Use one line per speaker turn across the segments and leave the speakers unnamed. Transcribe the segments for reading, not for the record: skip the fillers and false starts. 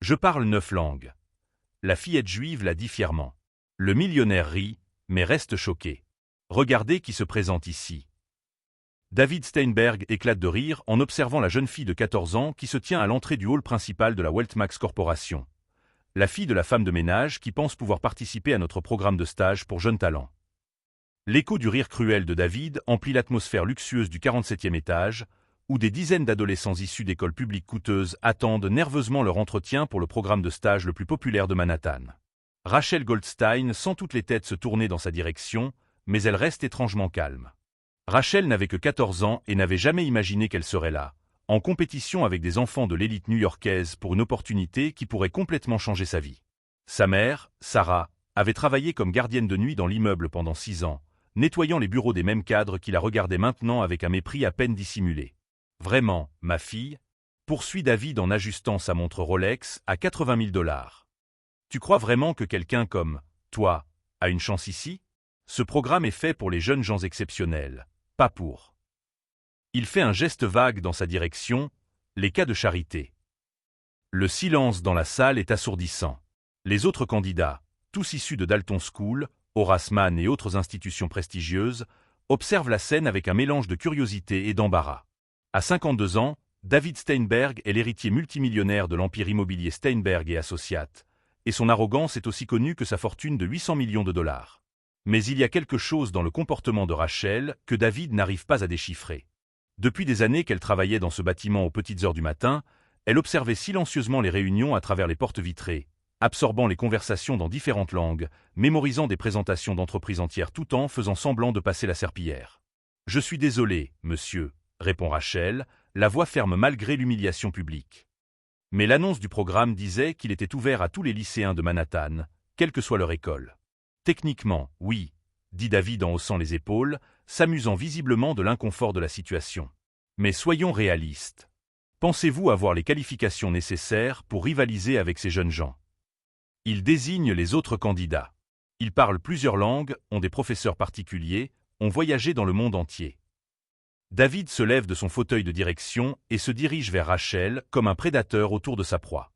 Je parle 9 langues. La fillette juive l'a dit fièrement. Le millionnaire rit, mais reste choqué. Regardez qui se présente ici. David Steinberg éclate de rire en observant la jeune fille de 14 ans qui se tient à l'entrée du hall principal de la Weltmax Corporation. La fille de la femme de ménage qui pense pouvoir participer à notre programme de stage pour jeunes talents. L'écho du rire cruel de David emplit l'atmosphère luxueuse du 47e étage, où des dizaines d'adolescents issus d'écoles publiques coûteuses attendent nerveusement leur entretien pour le programme de stage le plus populaire de Manhattan. Rachel Goldstein sent toutes les têtes se tourner dans sa direction, mais elle reste étrangement calme. Rachel n'avait que 14 ans et n'avait jamais imaginé qu'elle serait là, en compétition avec des enfants de l'élite new-yorkaise pour une opportunité qui pourrait complètement changer sa vie. Sa mère, Sarah, avait travaillé comme gardienne de nuit dans l'immeuble pendant 6 ans, nettoyant les bureaux des mêmes cadres qui la regardaient maintenant avec un mépris à peine dissimulé. « Vraiment, ma fille ?» poursuit David en ajustant sa montre Rolex à 80 000 $. Tu crois vraiment que quelqu'un comme toi a une chance ici? Ce programme est fait pour les jeunes gens exceptionnels, pas pour. Il fait un geste vague dans sa direction, les cas de charité. Le silence dans la salle est assourdissant. Les autres candidats, tous issus de Dalton School, Horace Mann et autres institutions prestigieuses, observent la scène avec un mélange de curiosité et d'embarras. À 52 ans, David Steinberg est l'héritier multimillionnaire de l'empire immobilier Steinberg et Associates, et son arrogance est aussi connue que sa fortune de 800 millions de $. Mais il y a quelque chose dans le comportement de Rachel que David n'arrive pas à déchiffrer. Depuis des années qu'elle travaillait dans ce bâtiment aux petites heures du matin, elle observait silencieusement les réunions à travers les portes vitrées, absorbant les conversations dans différentes langues, mémorisant des présentations d'entreprises entières tout en faisant semblant de passer la serpillière. « Je suis désolé, monsieur », répond Rachel, la voix ferme malgré l'humiliation publique. Mais l'annonce du programme disait qu'il était ouvert à tous les lycéens de Manhattan, quelle que soit leur école. Techniquement, oui, dit David en haussant les épaules, s'amusant visiblement de l'inconfort de la situation. Mais soyons réalistes. Pensez-vous avoir les qualifications nécessaires pour rivaliser avec ces jeunes gens? Il désigne les autres candidats. Ils parlent plusieurs langues, ont des professeurs particuliers, ont voyagé dans le monde entier. David se lève de son fauteuil de direction et se dirige vers Rachel comme un prédateur autour de sa proie.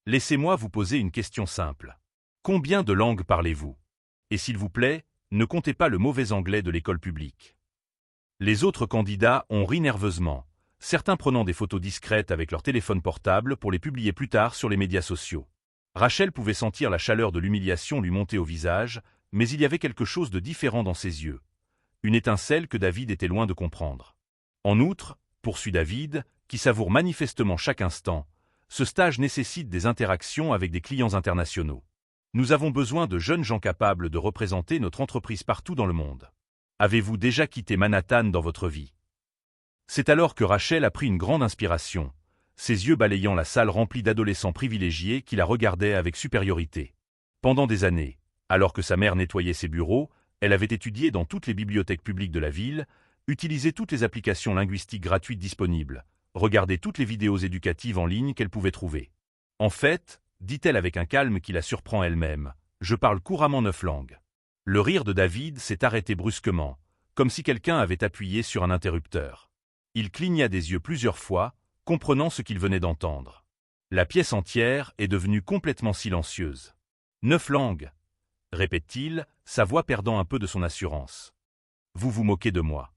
Laissez-moi vous poser une question simple. Combien de langues parlez-vous? Et s'il vous plaît, ne comptez pas le mauvais anglais de l'école publique. Les autres candidats ont ri nerveusement, certains prenant des photos discrètes avec leur téléphone portable pour les publier plus tard sur les médias sociaux. Rachel pouvait sentir la chaleur de l'humiliation lui monter au visage, mais il y avait quelque chose de différent dans ses yeux. Une étincelle que David était loin de comprendre. En outre, poursuit David, qui savoure manifestement chaque instant, ce stage nécessite des interactions avec des clients internationaux. Nous avons besoin de jeunes gens capables de représenter notre entreprise partout dans le monde. Avez-vous déjà quitté Manhattan dans votre vie? C'est alors que Rachel a pris une grande inspiration, ses yeux balayant la salle remplie d'adolescents privilégiés qui la regardaient avec supériorité. Pendant des années, alors que sa mère nettoyait ses bureaux, elle avait étudié dans toutes les bibliothèques publiques de la ville, utilisé toutes les applications linguistiques gratuites disponibles, regardé toutes les vidéos éducatives en ligne qu'elle pouvait trouver. En fait, dit-elle avec un calme qui la surprend elle-même, je parle couramment 9 langues. Le rire de David s'est arrêté brusquement, comme si quelqu'un avait appuyé sur un interrupteur. Il cligna des yeux plusieurs fois, comprenant ce qu'il venait d'entendre. La pièce entière est devenue complètement silencieuse. 9 langues, répète-t-il, sa voix perdant un peu de son assurance. Vous vous moquez de moi.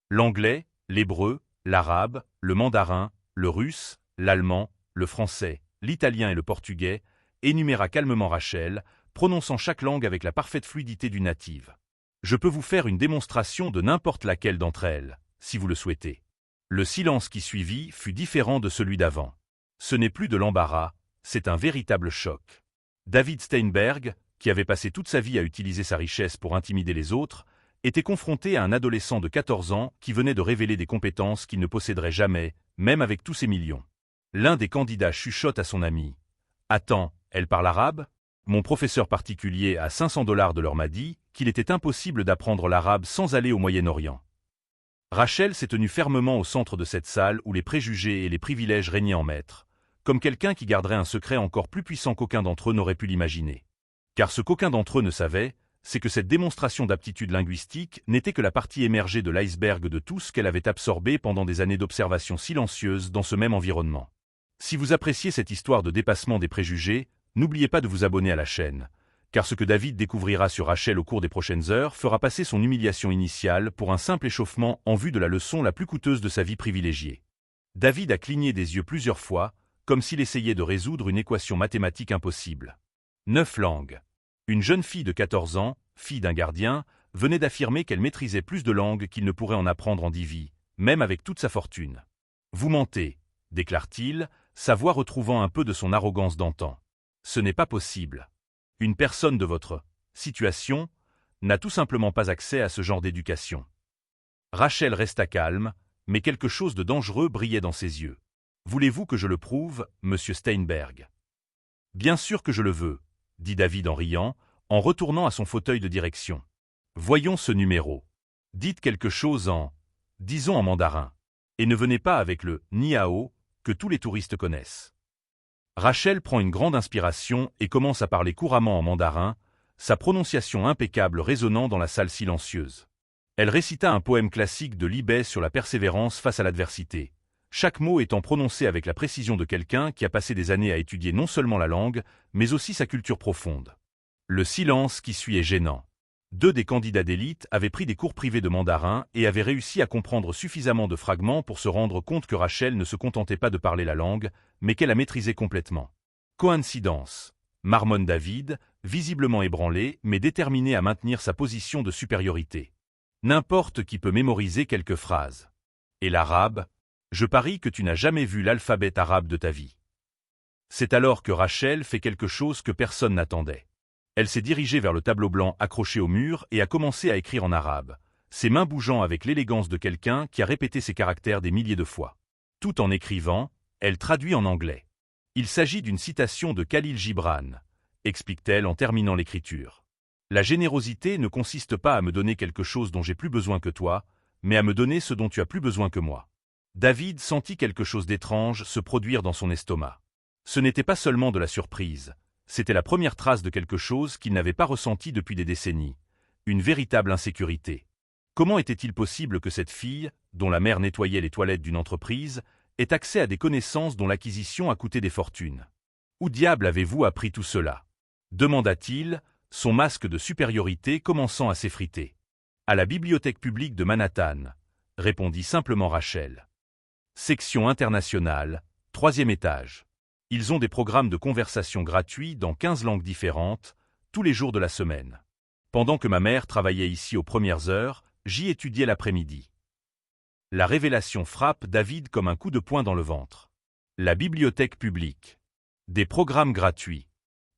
L'anglais, l'hébreu, l'arabe, le mandarin, le russe, l'allemand, le français, l'italien et le portugais, énuméra calmement Rachel, prononçant chaque langue avec la parfaite fluidité d'une native. Je peux vous faire une démonstration de n'importe laquelle d'entre elles, si vous le souhaitez. Le silence qui suivit fut différent de celui d'avant. Ce n'est plus de l'embarras, c'est un véritable choc. David Steinberg, qui avait passé toute sa vie à utiliser sa richesse pour intimider les autres, était confronté à un adolescent de 14 ans qui venait de révéler des compétences qu'il ne posséderait jamais, même avec tous ses millions. L'un des candidats chuchote à son ami. « Attends, elle parle arabe ?» Mon professeur particulier à 500 $ de l'heure m'a dit qu'il était impossible d'apprendre l'arabe sans aller au Moyen-Orient. Rachel s'est tenue fermement au centre de cette salle où les préjugés et les privilèges régnaient en maître, comme quelqu'un qui garderait un secret encore plus puissant qu'aucun d'entre eux n'aurait pu l'imaginer. Car ce qu'aucun d'entre eux ne savait, c'est que cette démonstration d'aptitude linguistique n'était que la partie émergée de l'iceberg de tout ce qu'elle avait absorbé pendant des années d'observation silencieuse dans ce même environnement. Si vous appréciez cette histoire de dépassement des préjugés, n'oubliez pas de vous abonner à la chaîne, car ce que David découvrira sur Rachel au cours des prochaines heures fera passer son humiliation initiale pour un simple échauffement en vue de la leçon la plus coûteuse de sa vie privilégiée. David a cligné des yeux plusieurs fois, comme s'il essayait de résoudre une équation mathématique impossible. 9 langues. Une jeune fille de 14 ans, fille d'un gardien, venait d'affirmer qu'elle maîtrisait plus de langues qu'il ne pourrait en apprendre en 10 vies, même avec toute sa fortune. « Vous mentez », déclare-t-il, sa voix retrouvant un peu de son arrogance d'antan. « Ce n'est pas possible. Une personne de votre situation n'a tout simplement pas accès à ce genre d'éducation. » Rachel resta calme, mais quelque chose de dangereux brillait dans ses yeux. « Voulez-vous que je le prouve, monsieur Steinberg ?»« Bien sûr que je le veux, » dit David en riant, en retournant à son fauteuil de direction. « Voyons ce numéro. Dites quelque chose disons en mandarin. Et ne venez pas avec le « ni hao » que tous les touristes connaissent. » Rachel prend une grande inspiration et commence à parler couramment en mandarin, sa prononciation impeccable résonnant dans la salle silencieuse. Elle récita un poème classique de Li Bai sur la persévérance face à l'adversité, chaque mot étant prononcé avec la précision de quelqu'un qui a passé des années à étudier non seulement la langue, mais aussi sa culture profonde. Le silence qui suit est gênant. 2 des candidats d'élite avaient pris des cours privés de mandarin et avaient réussi à comprendre suffisamment de fragments pour se rendre compte que Rachel ne se contentait pas de parler la langue, mais qu'elle la maîtrisait complètement. Coïncidence, marmonne David, visiblement ébranlé mais déterminé à maintenir sa position de supériorité. N'importe qui peut mémoriser quelques phrases. Et l'arabe? Je parie que tu n'as jamais vu l'alphabet arabe de ta vie. C'est alors que Rachel fait quelque chose que personne n'attendait. Elle s'est dirigée vers le tableau blanc accroché au mur et a commencé à écrire en arabe, ses mains bougeant avec l'élégance de quelqu'un qui a répété ses caractères des milliers de fois. Tout en écrivant, elle traduit en anglais. Il s'agit d'une citation de Khalil Gibran, explique-t-elle en terminant l'écriture. La générosité ne consiste pas à me donner quelque chose dont j'ai plus besoin que toi, mais à me donner ce dont tu as plus besoin que moi. David sentit quelque chose d'étrange se produire dans son estomac. Ce n'était pas seulement de la surprise, c'était la première trace de quelque chose qu'il n'avait pas ressenti depuis des décennies, une véritable insécurité. Comment était-il possible que cette fille, dont la mère nettoyait les toilettes d'une entreprise, ait accès à des connaissances dont l'acquisition a coûté des fortunes? Où diable avez-vous appris tout cela? Demanda-t-il, son masque de supériorité commençant à s'effriter. À la bibliothèque publique de Manhattan, répondit simplement Rachel. Section internationale, 3e étage. Ils ont des programmes de conversation gratuits dans 15 langues différentes, tous les jours de la semaine. Pendant que ma mère travaillait ici aux premières heures, j'y étudiais l'après-midi. La révélation frappe David comme un coup de poing dans le ventre. La bibliothèque publique. Des programmes gratuits.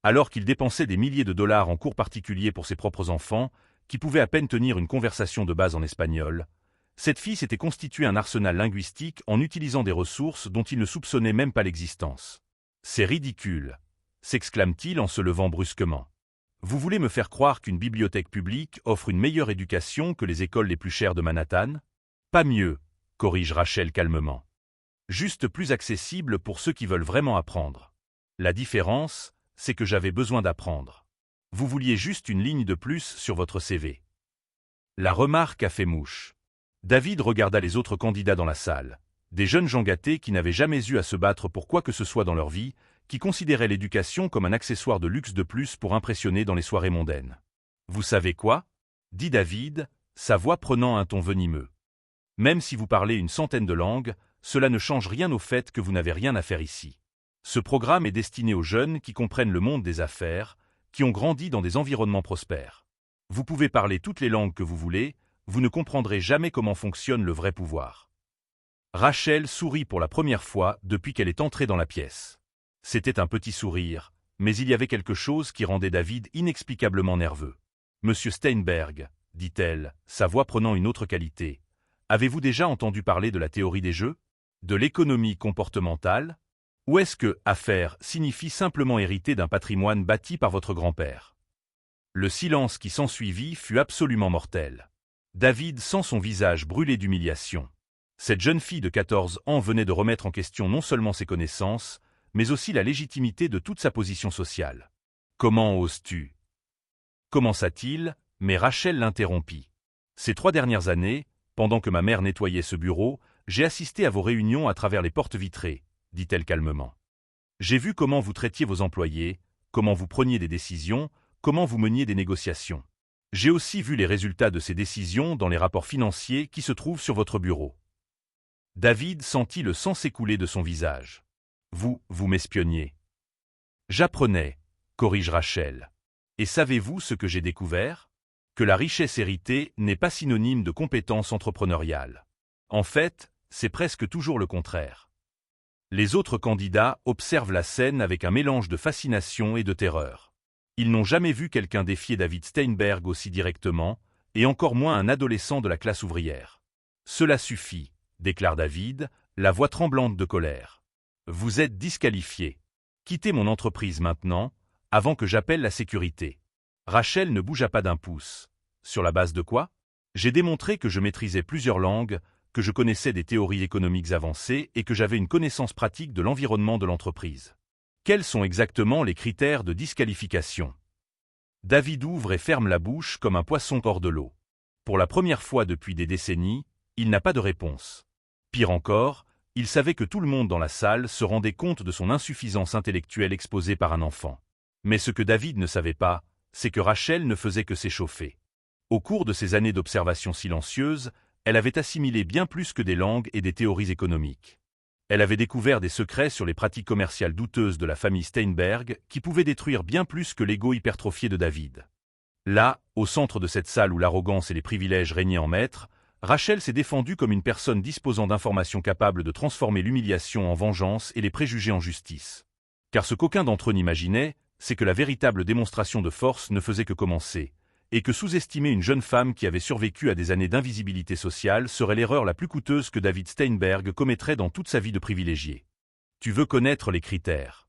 Alors qu'il dépensait des milliers de dollars en cours particuliers pour ses propres enfants, qui pouvaient à peine tenir une conversation de base en espagnol, cette fille s'était constitué un arsenal linguistique en utilisant des ressources dont il ne soupçonnait même pas l'existence. « C'est ridicule !» s'exclame-t-il en se levant brusquement. « Vous voulez me faire croire qu'une bibliothèque publique offre une meilleure éducation que les écoles les plus chères de Manhattan? Pas mieux, corrige Rachel calmement. Juste plus accessible pour ceux qui veulent vraiment apprendre. La différence, c'est que j'avais besoin d'apprendre. Vous vouliez juste une ligne de plus sur votre CV. » La remarque a fait mouche. David regarda les autres candidats dans la salle, des jeunes gens gâtés qui n'avaient jamais eu à se battre pour quoi que ce soit dans leur vie, qui considéraient l'éducation comme un accessoire de luxe de plus pour impressionner dans les soirées mondaines. « Vous savez quoi ?» dit David, sa voix prenant un ton venimeux. « Même si vous parlez une centaine de langues, cela ne change rien au fait que vous n'avez rien à faire ici. Ce programme est destiné aux jeunes qui comprennent le monde des affaires, qui ont grandi dans des environnements prospères. Vous pouvez parler toutes les langues que vous voulez, vous ne comprendrez jamais comment fonctionne le vrai pouvoir. » Rachel sourit pour la première fois depuis qu'elle est entrée dans la pièce. C'était un petit sourire, mais il y avait quelque chose qui rendait David inexplicablement nerveux. « Monsieur Steinberg, » dit-elle, sa voix prenant une autre qualité, « avez-vous déjà entendu parler de la théorie des jeux? De l'économie comportementale? Ou est-ce que « affaire » signifie simplement hériter d'un patrimoine bâti par votre grand-père ?» Le silence qui s'ensuivit fut absolument mortel. David sent son visage brûler d'humiliation. Cette jeune fille de 14 ans venait de remettre en question non seulement ses connaissances, mais aussi la légitimité de toute sa position sociale. « Comment oses-tu » commença-t-il, mais Rachel l'interrompit. « Ces 3 dernières années, pendant que ma mère nettoyait ce bureau, j'ai assisté à vos réunions à travers les portes vitrées, dit-elle calmement. J'ai vu comment vous traitiez vos employés, comment vous preniez des décisions, comment vous meniez des négociations. J'ai aussi vu les résultats de ces décisions dans les rapports financiers qui se trouvent sur votre bureau. David sentit le sang s'écouler de son visage. Vous m'espionniez. J'apprenais, corrige Rachel. Et savez-vous ce que j'ai découvert? Que la richesse héritée n'est pas synonyme de compétence entrepreneuriale. En fait, c'est presque toujours le contraire. Les autres candidats observent la scène avec un mélange de fascination et de terreur. Ils n'ont jamais vu quelqu'un défier David Steinberg aussi directement, et encore moins un adolescent de la classe ouvrière. Cela suffit, déclare David, la voix tremblante de colère. Vous êtes disqualifié. Quittez mon entreprise maintenant, avant que j'appelle la sécurité. Rachel ne bougea pas d'un pouce. Sur la base de quoi? J'ai démontré que je maîtrisais plusieurs langues, que je connaissais des théories économiques avancées et que j'avais une connaissance pratique de l'environnement de l'entreprise. Quels sont exactement les critères de disqualification? David ouvre et ferme la bouche comme un poisson hors de l'eau. Pour la première fois depuis des décennies, il n'a pas de réponse. Pire encore, il savait que tout le monde dans la salle se rendait compte de son insuffisance intellectuelle exposée par un enfant. Mais ce que David ne savait pas, c'est que Rachel ne faisait que s'échauffer. Au cours de ces années d'observation silencieuse, elle avait assimilé bien plus que des langues et des théories économiques. Elle avait découvert des secrets sur les pratiques commerciales douteuses de la famille Steinberg qui pouvaient détruire bien plus que l'ego hypertrophié de David. Là, au centre de cette salle où l'arrogance et les privilèges régnaient en maître, Rachel s'est défendue comme une personne disposant d'informations capables de transformer l'humiliation en vengeance et les préjugés en justice. Car ce qu'aucun d'entre eux n'imaginait, c'est que la véritable démonstration de force ne faisait que commencer, et que sous-estimer une jeune femme qui avait survécu à des années d'invisibilité sociale serait l'erreur la plus coûteuse que David Steinberg commettrait dans toute sa vie de privilégié. Tu veux connaître les critères?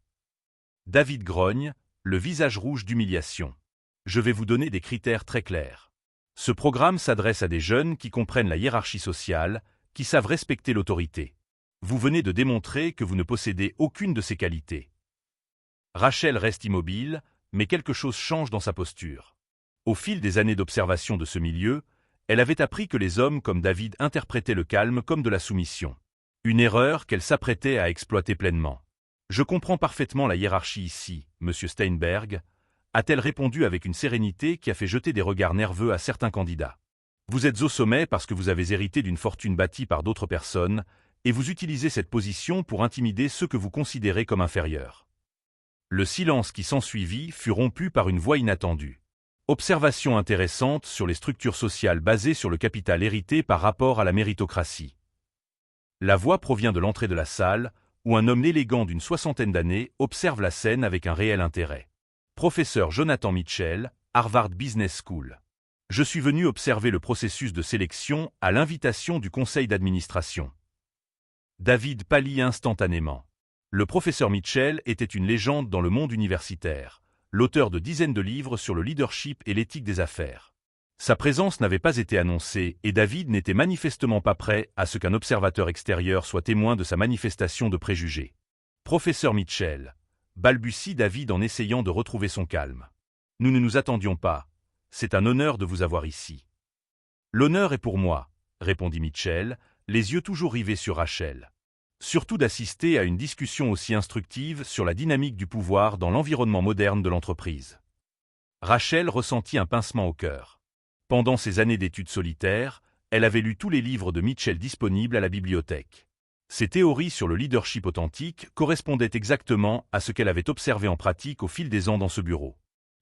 David grogne, le visage rouge d'humiliation. Je vais vous donner des critères très clairs. Ce programme s'adresse à des jeunes qui comprennent la hiérarchie sociale, qui savent respecter l'autorité. Vous venez de démontrer que vous ne possédez aucune de ces qualités. Rachel reste immobile, mais quelque chose change dans sa posture. Au fil des années d'observation de ce milieu, elle avait appris que les hommes comme David interprétaient le calme comme de la soumission. Une erreur qu'elle s'apprêtait à exploiter pleinement. « Je comprends parfaitement la hiérarchie ici, monsieur Steinberg », a-t-elle répondu avec une sérénité qui a fait jeter des regards nerveux à certains candidats. Vous êtes au sommet parce que vous avez hérité d'une fortune bâtie par d'autres personnes, et vous utilisez cette position pour intimider ceux que vous considérez comme inférieurs. Le silence qui s'ensuivit fut rompu par une voix inattendue. Observation intéressante sur les structures sociales basées sur le capital hérité par rapport à la méritocratie. La voix provient de l'entrée de la salle, où un homme élégant d'une soixantaine d'années observe la scène avec un réel intérêt. Professeur Jonathan Mitchell, Harvard Business School. Je suis venu observer le processus de sélection à l'invitation du conseil d'administration. David pâlit instantanément. Le professeur Mitchell était une légende dans le monde universitaire, l'auteur de dizaines de livres sur le leadership et l'éthique des affaires. Sa présence n'avait pas été annoncée et David n'était manifestement pas prêt à ce qu'un observateur extérieur soit témoin de sa manifestation de préjugés. Professeur Mitchell, balbutie David en essayant de retrouver son calme. Nous ne nous attendions pas. C'est un honneur de vous avoir ici. L'honneur est pour moi, répondit Mitchell, les yeux toujours rivés sur Rachel. Surtout d'assister à une discussion aussi instructive sur la dynamique du pouvoir dans l'environnement moderne de l'entreprise. Rachel ressentit un pincement au cœur. Pendant ses années d'études solitaires, elle avait lu tous les livres de Mitchell disponibles à la bibliothèque. Ses théories sur le leadership authentique correspondaient exactement à ce qu'elle avait observé en pratique au fil des ans dans ce bureau.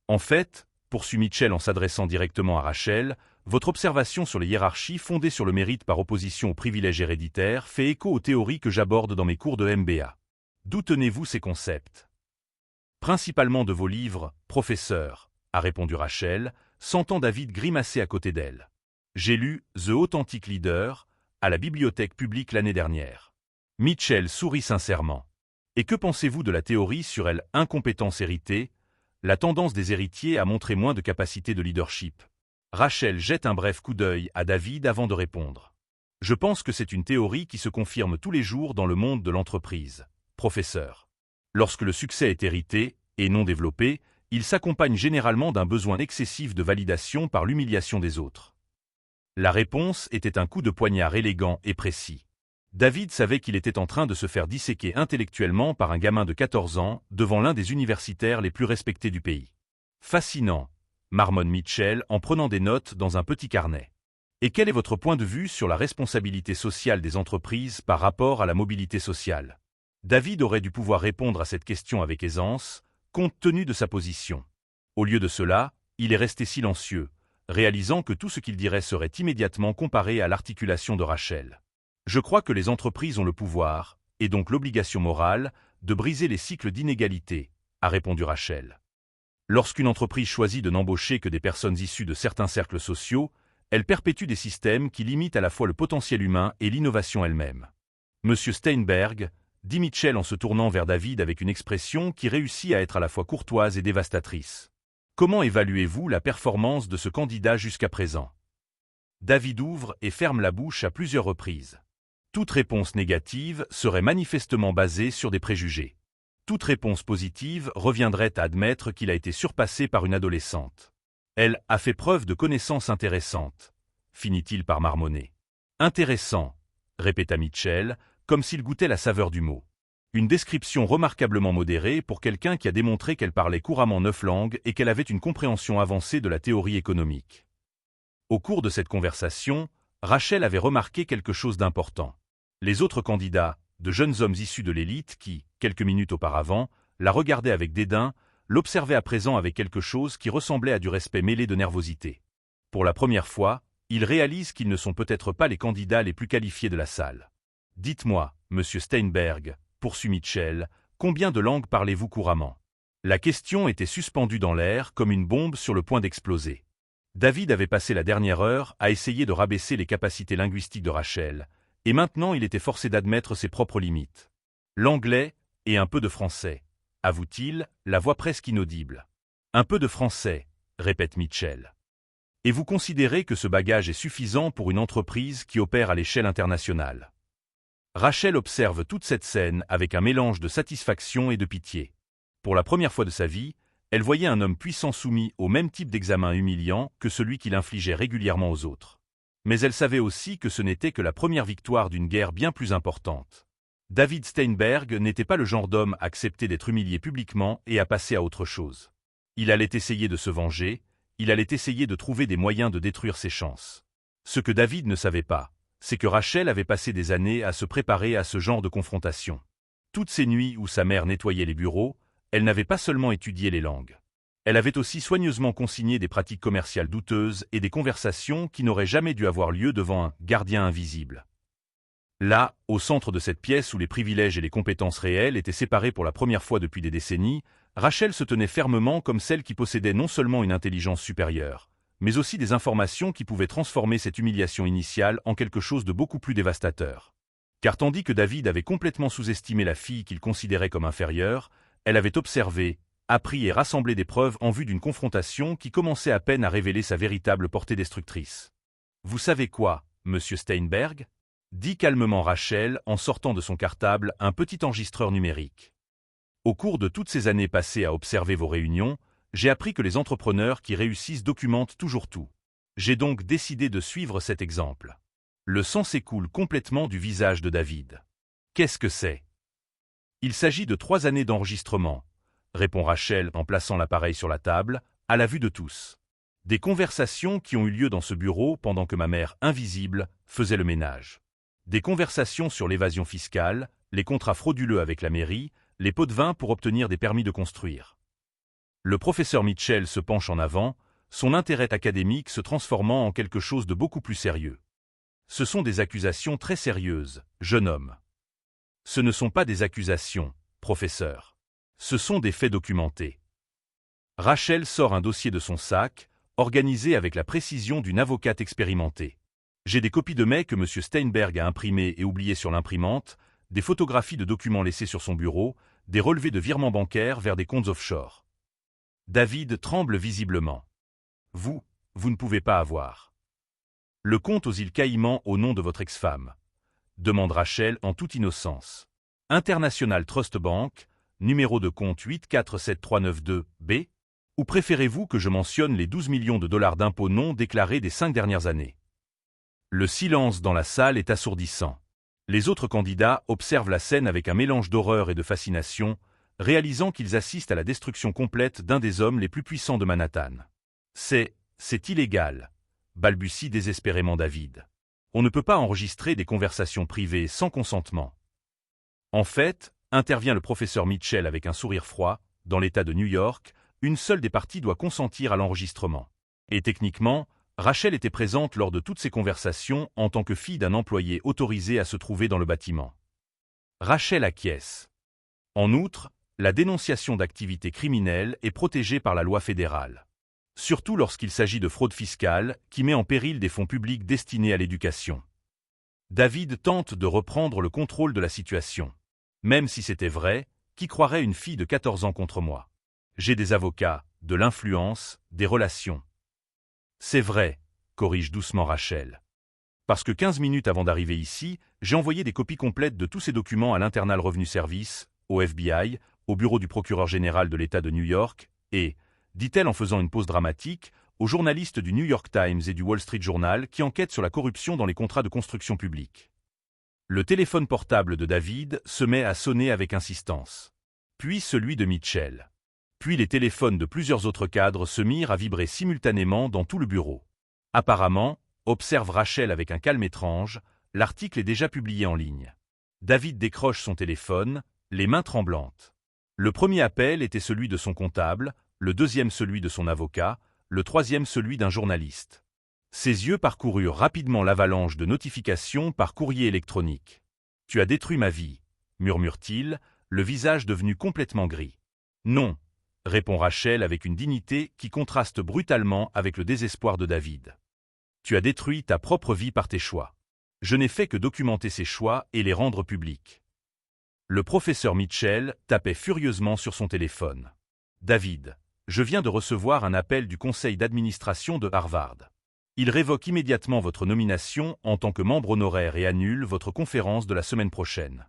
En fait, poursuit Mitchell en s'adressant directement à Rachel, votre observation sur les hiérarchies fondées sur le mérite par opposition aux privilèges héréditaires fait écho aux théories que j'aborde dans mes cours de MBA. D'où tenez-vous ces concepts? Principalement de vos livres, professeur, a répondu Rachel, sentant David grimacer à côté d'elle. J'ai lu The Authentic Leader à la bibliothèque publique l'année dernière. Mitchell sourit sincèrement. Et que pensez-vous de la théorie sur l'incompétence héritée, la tendance des héritiers à montrer moins de capacité de leadership? Rachel jette un bref coup d'œil à David avant de répondre. Je pense que c'est une théorie qui se confirme tous les jours dans le monde de l'entreprise, professeur. Lorsque le succès est hérité, et non développé, il s'accompagne généralement d'un besoin excessif de validation par l'humiliation des autres. La réponse était un coup de poignard élégant et précis. David savait qu'il était en train de se faire disséquer intellectuellement par un gamin de 14 ans devant l'un des universitaires les plus respectés du pays. Fascinant, marmonne Mitchell en prenant des notes dans un petit carnet. Et quel est votre point de vue sur la responsabilité sociale des entreprises par rapport à la mobilité sociale? David aurait dû pouvoir répondre à cette question avec aisance, compte tenu de sa position. Au lieu de cela, il est resté silencieux, réalisant que tout ce qu'il dirait serait immédiatement comparé à l'articulation de Rachel. Je crois que les entreprises ont le pouvoir, et donc l'obligation morale, de briser les cycles d'inégalité, a répondu Rachel. Lorsqu'une entreprise choisit de n'embaucher que des personnes issues de certains cercles sociaux, elle perpétue des systèmes qui limitent à la fois le potentiel humain et l'innovation elle-même. Monsieur Steinberg, dit Mitchell en se tournant vers David avec une expression qui réussit à être à la fois courtoise et dévastatrice. Comment évaluez-vous la performance de ce candidat jusqu'à présent? David ouvre et ferme la bouche à plusieurs reprises. Toute réponse négative serait manifestement basée sur des préjugés. Toute réponse positive reviendrait à admettre qu'il a été surpassé par une adolescente. Elle a fait preuve de connaissances intéressantes, finit-il par marmonner. Intéressant, répéta Mitchell, comme s'il goûtait la saveur du mot. Une description remarquablement modérée pour quelqu'un qui a démontré qu'elle parlait couramment 9 langues et qu'elle avait une compréhension avancée de la théorie économique. Au cours de cette conversation, Rachel avait remarqué quelque chose d'important. Les autres candidats, de jeunes hommes issus de l'élite qui, quelques minutes auparavant, la regardaient avec dédain, l'observaient à présent avec quelque chose qui ressemblait à du respect mêlé de nervosité. Pour la première fois, ils réalisent qu'ils ne sont peut-être pas les candidats les plus qualifiés de la salle. Dites-moi, monsieur Steinberg, poursuit Mitchell, combien de langues parlez-vous couramment? La question était suspendue dans l'air comme une bombe sur le point d'exploser. David avait passé la dernière heure à essayer de rabaisser les capacités linguistiques de Rachel, et maintenant il était forcé d'admettre ses propres limites. L'anglais et un peu de français, avoue-t-il, la voix presque inaudible. Un peu de français, répète Mitchell. Et vous considérez que ce bagage est suffisant pour une entreprise qui opère à l'échelle internationale? Rachel observe toute cette scène avec un mélange de satisfaction et de pitié. Pour la première fois de sa vie, elle voyait un homme puissant soumis au même type d'examen humiliant que celui qu'il infligeait régulièrement aux autres. Mais elle savait aussi que ce n'était que la première victoire d'une guerre bien plus importante. David Steinberg n'était pas le genre d'homme à accepter d'être humilié publiquement et à passer à autre chose. Il allait essayer de se venger, il allait essayer de trouver des moyens de détruire ses chances. Ce que David ne savait pas, c'est que Rachel avait passé des années à se préparer à ce genre de confrontation. Toutes ces nuits où sa mère nettoyait les bureaux, elle n'avait pas seulement étudié les langues. Elle avait aussi soigneusement consigné des pratiques commerciales douteuses et des conversations qui n'auraient jamais dû avoir lieu devant un gardien invisible. Là, au centre de cette pièce où les privilèges et les compétences réelles étaient séparés pour la première fois depuis des décennies, Rachel se tenait fermement comme celle qui possédait non seulement une intelligence supérieure, mais aussi des informations qui pouvaient transformer cette humiliation initiale en quelque chose de beaucoup plus dévastateur. Car tandis que David avait complètement sous-estimé la fille qu'il considérait comme inférieure, elle avait observé, appris et rassemblé des preuves en vue d'une confrontation qui commençait à peine à révéler sa véritable portée destructrice. « Vous savez quoi, monsieur Steinberg ?» dit calmement Rachel en sortant de son cartable un petit enregistreur numérique. « Au cours de toutes ces années passées à observer vos réunions, j'ai appris que les entrepreneurs qui réussissent documentent toujours tout. J'ai donc décidé de suivre cet exemple. » Le sang s'écoule complètement du visage de David. « Qu'est-ce que c'est ?» « Il s'agit de 3 années d'enregistrement, » répond Rachel en plaçant l'appareil sur la table, à la vue de tous. Des conversations qui ont eu lieu dans ce bureau pendant que ma mère invisible faisait le ménage. Des conversations sur l'évasion fiscale, les contrats frauduleux avec la mairie, les pots de vin pour obtenir des permis de construire. Le professeur Mitchell se penche en avant, son intérêt académique se transformant en quelque chose de beaucoup plus sérieux. Ce sont des accusations très sérieuses, jeune homme. Ce ne sont pas des accusations, professeur. Ce sont des faits documentés. Rachel sort un dossier de son sac, organisé avec la précision d'une avocate expérimentée. J'ai des copies de mails que M. Steinberg a imprimées et oubliées sur l'imprimante, des photographies de documents laissés sur son bureau, des relevés de virements bancaires vers des comptes offshore. David tremble visiblement. Vous ne pouvez pas avoir. Le compte aux îles Caïmans au nom de votre ex-femme, demande Rachel en toute innocence. International Trust Bank, numéro de compte 8473992B, ou préférez-vous que je mentionne les 12 millions de dollars d'impôts non déclarés des 5 dernières années? Le silence dans la salle est assourdissant. Les autres candidats observent la scène avec un mélange d'horreur et de fascination, réalisant qu'ils assistent à la destruction complète d'un des hommes les plus puissants de Manhattan. C'est illégal, balbutie désespérément David. On ne peut pas enregistrer des conversations privées sans consentement. En fait, intervient le professeur Mitchell avec un sourire froid, dans l'État de New York, une seule des parties doit consentir à l'enregistrement. Et techniquement, Rachel était présente lors de toutes ces conversations en tant que fille d'un employé autorisé à se trouver dans le bâtiment. Rachel acquiesce. En outre, la dénonciation d'activités criminelles est protégée par la loi fédérale. Surtout lorsqu'il s'agit de fraude fiscale qui met en péril des fonds publics destinés à l'éducation. David tente de reprendre le contrôle de la situation. Même si c'était vrai, qui croirait une fille de 14 ans contre moi? J'ai des avocats, de l'influence, des relations. C'est vrai, corrige doucement Rachel. Parce que 15 minutes avant d'arriver ici, j'ai envoyé des copies complètes de tous ces documents à l'Internal Revenue Service, au FBI, au bureau du procureur général de l'État de New York, et, dit-elle en faisant une pause dramatique, aux journalistes du New York Times et du Wall Street Journal qui enquêtent sur la corruption dans les contrats de construction publique. Le téléphone portable de David se met à sonner avec insistance. Puis celui de Mitchell. Puis les téléphones de plusieurs autres cadres se mirent à vibrer simultanément dans tout le bureau. Apparemment, observe Rachel avec un calme étrange, l'article est déjà publié en ligne. David décroche son téléphone, les mains tremblantes. Le premier appel était celui de son comptable, le deuxième celui de son avocat, le troisième celui d'un journaliste. Ses yeux parcoururent rapidement l'avalanche de notifications par courrier électronique. « Tu as détruit ma vie », murmure-t-il, le visage devenu complètement gris. « Non », répond Rachel avec une dignité qui contraste brutalement avec le désespoir de David. « Tu as détruit ta propre vie par tes choix. Je n'ai fait que documenter ces choix et les rendre publics. » Le professeur Mitchell tapait furieusement sur son téléphone. « David, je viens de recevoir un appel du conseil d'administration de Harvard. Il révoque immédiatement votre nomination en tant que membre honoraire et annule votre conférence de la semaine prochaine. »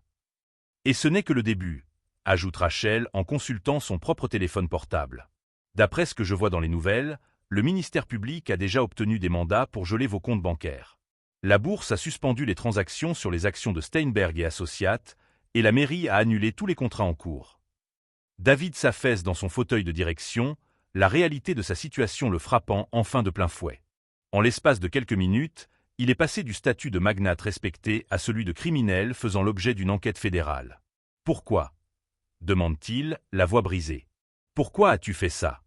« Et ce n'est que le début, » ajoute Rachel en consultant son propre téléphone portable. « D'après ce que je vois dans les nouvelles, le ministère public a déjà obtenu des mandats pour geler vos comptes bancaires. La bourse a suspendu les transactions sur les actions de Steinberg et Associates, et la mairie a annulé tous les contrats en cours. » David s'affaisse dans son fauteuil de direction, la réalité de sa situation le frappant enfin de plein fouet. En l'espace de quelques minutes, il est passé du statut de magnate respecté à celui de criminel faisant l'objet d'une enquête fédérale. « Pourquoi ?» demande-t-il, la voix brisée. « Pourquoi as-tu fait ça ?»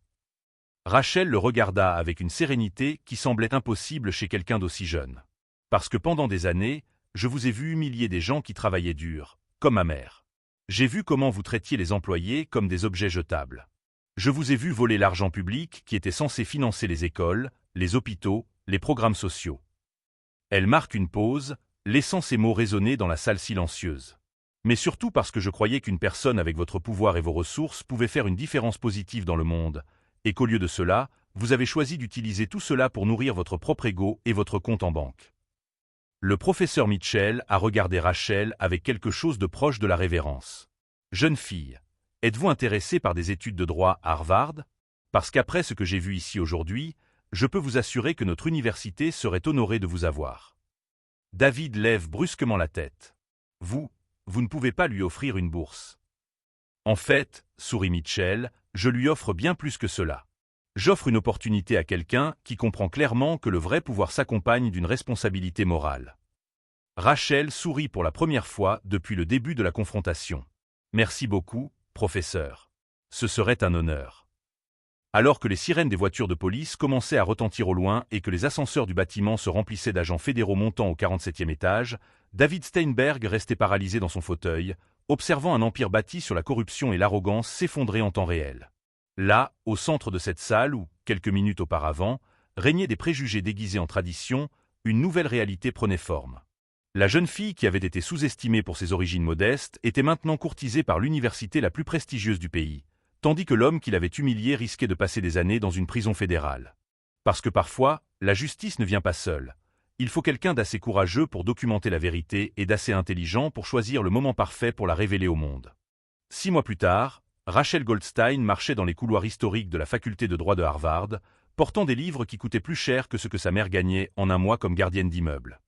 Rachel le regarda avec une sérénité qui semblait impossible chez quelqu'un d'aussi jeune. « Parce que pendant des années, je vous ai vu humilier des gens qui travaillaient dur, comme ma mère. J'ai vu comment vous traitiez les employés comme des objets jetables. Je vous ai vu voler l'argent public qui était censé financer les écoles, les hôpitaux, les programmes sociaux. » Elle marque une pause, laissant ces mots résonner dans la salle silencieuse. « Mais surtout parce que je croyais qu'une personne avec votre pouvoir et vos ressources pouvait faire une différence positive dans le monde, et qu'au lieu de cela, vous avez choisi d'utiliser tout cela pour nourrir votre propre ego et votre compte en banque. » Le professeur Mitchell a regardé Rachel avec quelque chose de proche de la révérence. « Jeune fille, êtes-vous intéressée par des études de droit à Harvard? Parce qu'après ce que j'ai vu ici aujourd'hui, je peux vous assurer que notre université serait honorée de vous avoir. » David lève brusquement la tête. « Vous ne pouvez pas lui offrir une bourse. » « En fait, sourit Mitchell, je lui offre bien plus que cela. J'offre une opportunité à quelqu'un qui comprend clairement que le vrai pouvoir s'accompagne d'une responsabilité morale. » Rachel sourit pour la première fois depuis le début de la confrontation. « Merci beaucoup, professeur. Ce serait un honneur. » Alors que les sirènes des voitures de police commençaient à retentir au loin et que les ascenseurs du bâtiment se remplissaient d'agents fédéraux montant au 47e étage, David Steinberg restait paralysé dans son fauteuil, observant un empire bâti sur la corruption et l'arrogance s'effondrer en temps réel. Là, au centre de cette salle où, quelques minutes auparavant, régnaient des préjugés déguisés en tradition, une nouvelle réalité prenait forme. La jeune fille qui avait été sous-estimée pour ses origines modestes était maintenant courtisée par l'université la plus prestigieuse du pays, tandis que l'homme qui l'avait humiliée risquait de passer des années dans une prison fédérale. Parce que parfois, la justice ne vient pas seule. Il faut quelqu'un d'assez courageux pour documenter la vérité et d'assez intelligent pour choisir le moment parfait pour la révéler au monde. 6 mois plus tard, Rachel Goldstein marchait dans les couloirs historiques de la faculté de droit de Harvard, portant des livres qui coûtaient plus cher que ce que sa mère gagnait en un mois comme gardienne d'immeuble.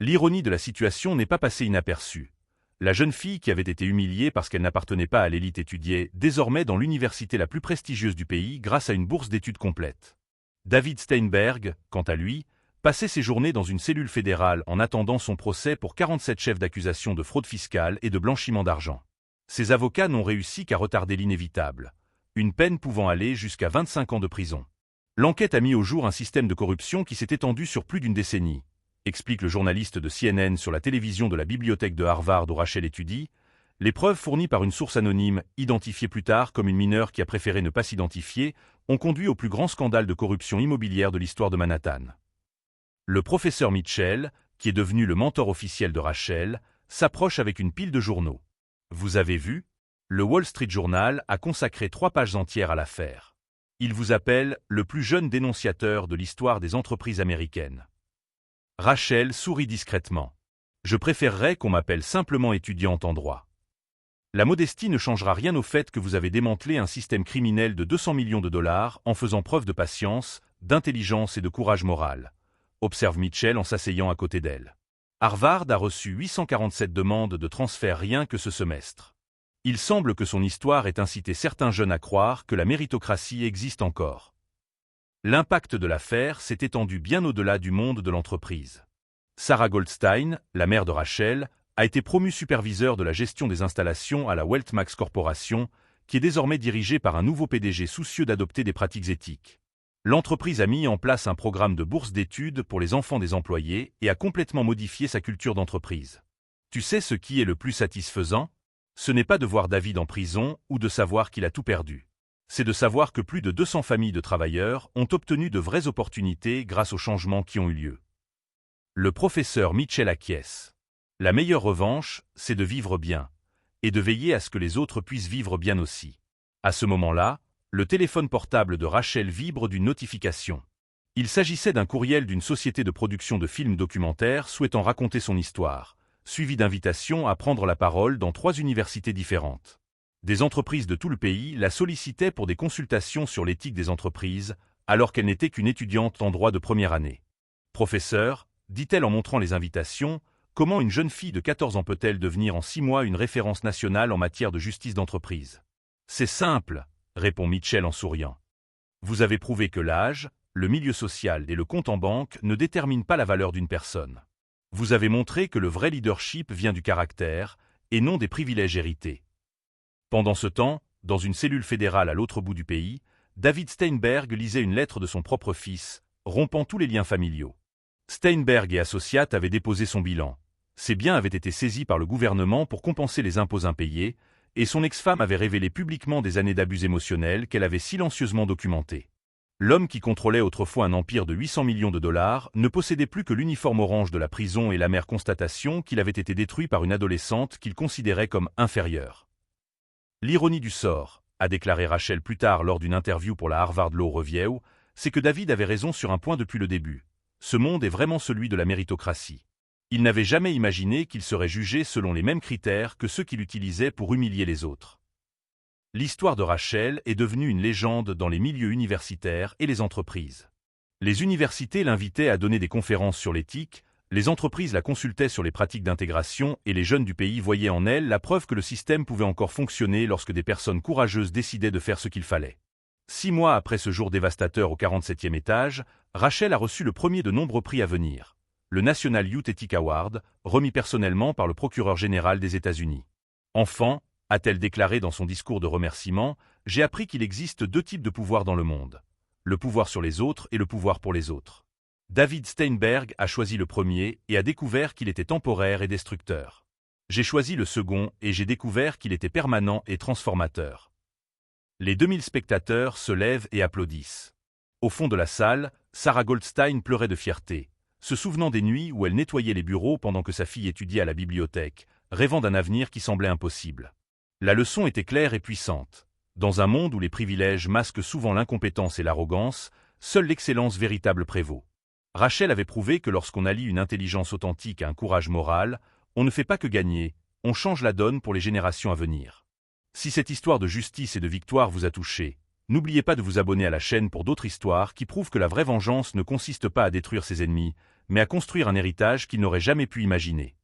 L'ironie de la situation n'est pas passée inaperçue. La jeune fille qui avait été humiliée parce qu'elle n'appartenait pas à l'élite étudiait désormais dans l'université la plus prestigieuse du pays grâce à une bourse d'études complète. David Steinberg, quant à lui, passait ses journées dans une cellule fédérale en attendant son procès pour 47 chefs d'accusation de fraude fiscale et de blanchiment d'argent. Ses avocats n'ont réussi qu'à retarder l'inévitable, une peine pouvant aller jusqu'à 25 ans de prison. L'enquête a mis au jour un système de corruption qui s'est étendu sur plus d'une décennie, explique le journaliste de CNN sur la télévision de la bibliothèque de Harvard où Rachel étudie. Les preuves fournies par une source anonyme, identifiée plus tard comme une mineure qui a préféré ne pas s'identifier, ont conduit au plus grand scandale de corruption immobilière de l'histoire de Manhattan. Le professeur Mitchell, qui est devenu le mentor officiel de Rachel, s'approche avec une pile de journaux. Vous avez vu? Le Wall Street Journal a consacré 3 pages entières à l'affaire. Il vous appelle le plus jeune dénonciateur de l'histoire des entreprises américaines. Rachel sourit discrètement. Je préférerais qu'on m'appelle simplement étudiante en droit. La modestie ne changera rien au fait que vous avez démantelé un système criminel de 200 millions de dollars en faisant preuve de patience, d'intelligence et de courage moral, observe Mitchell en s'asseyant à côté d'elle. Harvard a reçu 847 demandes de transfert rien que ce semestre. Il semble que son histoire ait incité certains jeunes à croire que la méritocratie existe encore. L'impact de l'affaire s'est étendu bien au-delà du monde de l'entreprise. Sarah Goldstein, la mère de Rachel, a été promue superviseur de la gestion des installations à la Weltmax Corporation, qui est désormais dirigée par un nouveau PDG soucieux d'adopter des pratiques éthiques. L'entreprise a mis en place un programme de bourse d'études pour les enfants des employés et a complètement modifié sa culture d'entreprise. Tu sais ce qui est le plus satisfaisant? Ce n'est pas de voir David en prison ou de savoir qu'il a tout perdu. C'est de savoir que plus de 200 familles de travailleurs ont obtenu de vraies opportunités grâce aux changements qui ont eu lieu. Le professeur Mitchell acquiesce. La meilleure revanche, c'est de vivre bien, et de veiller à ce que les autres puissent vivre bien aussi. À ce moment-là, le téléphone portable de Rachel vibre d'une notification. Il s'agissait d'un courriel d'une société de production de films documentaires souhaitant raconter son histoire, suivi d'invitations à prendre la parole dans 3 universités différentes. Des entreprises de tout le pays la sollicitaient pour des consultations sur l'éthique des entreprises, alors qu'elle n'était qu'une étudiante en droit de première année. « Professeur, dit-elle en montrant les invitations, comment une jeune fille de 14 ans peut-elle devenir en 6 mois une référence nationale en matière de justice d'entreprise? C'est simple, répond Mitchell en souriant. Vous avez prouvé que l'âge, le milieu social et le compte en banque ne déterminent pas la valeur d'une personne. Vous avez montré que le vrai leadership vient du caractère, et non des privilèges hérités. Pendant ce temps, dans une cellule fédérale à l'autre bout du pays, David Steinberg lisait une lettre de son propre fils, rompant tous les liens familiaux. Steinberg et Associates avaient déposé son bilan. Ses biens avaient été saisis par le gouvernement pour compenser les impôts impayés, et son ex-femme avait révélé publiquement des années d'abus émotionnels qu'elle avait silencieusement documentés. L'homme qui contrôlait autrefois un empire de 800 millions de dollars ne possédait plus que l'uniforme orange de la prison et l'amère constatation qu'il avait été détruit par une adolescente qu'il considérait comme inférieure. L'ironie du sort, a déclaré Rachel plus tard lors d'une interview pour la Harvard Law Review, c'est que David avait raison sur un point depuis le début. Ce monde est vraiment celui de la méritocratie. Il n'avait jamais imaginé qu'il serait jugé selon les mêmes critères que ceux qu'il utilisait pour humilier les autres. L'histoire de Rachel est devenue une légende dans les milieux universitaires et les entreprises. Les universités l'invitaient à donner des conférences sur l'éthique, les entreprises la consultaient sur les pratiques d'intégration et les jeunes du pays voyaient en elle la preuve que le système pouvait encore fonctionner lorsque des personnes courageuses décidaient de faire ce qu'il fallait. 6 mois après ce jour dévastateur au 47e étage, Rachel a reçu le premier de nombreux prix à venir, le National Youth Ethic Award, remis personnellement par le procureur général des États-Unis. Enfant, a-t-elle déclaré dans son discours de remerciement, j'ai appris qu'il existe 2 types de pouvoir dans le monde. Le pouvoir sur les autres et le pouvoir pour les autres. David Steinberg a choisi le premier et a découvert qu'il était temporaire et destructeur. J'ai choisi le second et j'ai découvert qu'il était permanent et transformateur. Les 2000 spectateurs se lèvent et applaudissent. Au fond de la salle, Sarah Goldstein pleurait de fierté, se souvenant des nuits où elle nettoyait les bureaux pendant que sa fille étudiait à la bibliothèque, rêvant d'un avenir qui semblait impossible. La leçon était claire et puissante. Dans un monde où les privilèges masquent souvent l'incompétence et l'arrogance, seule l'excellence véritable prévaut. Rachel avait prouvé que lorsqu'on allie une intelligence authentique à un courage moral, on ne fait pas que gagner, on change la donne pour les générations à venir. Si cette histoire de justice et de victoire vous a touché, N'oubliez pas de vous abonner à la chaîne pour d'autres histoires qui prouvent que la vraie vengeance ne consiste pas à détruire ses ennemis, mais à construire un héritage qu'ils n'auraient jamais pu imaginer.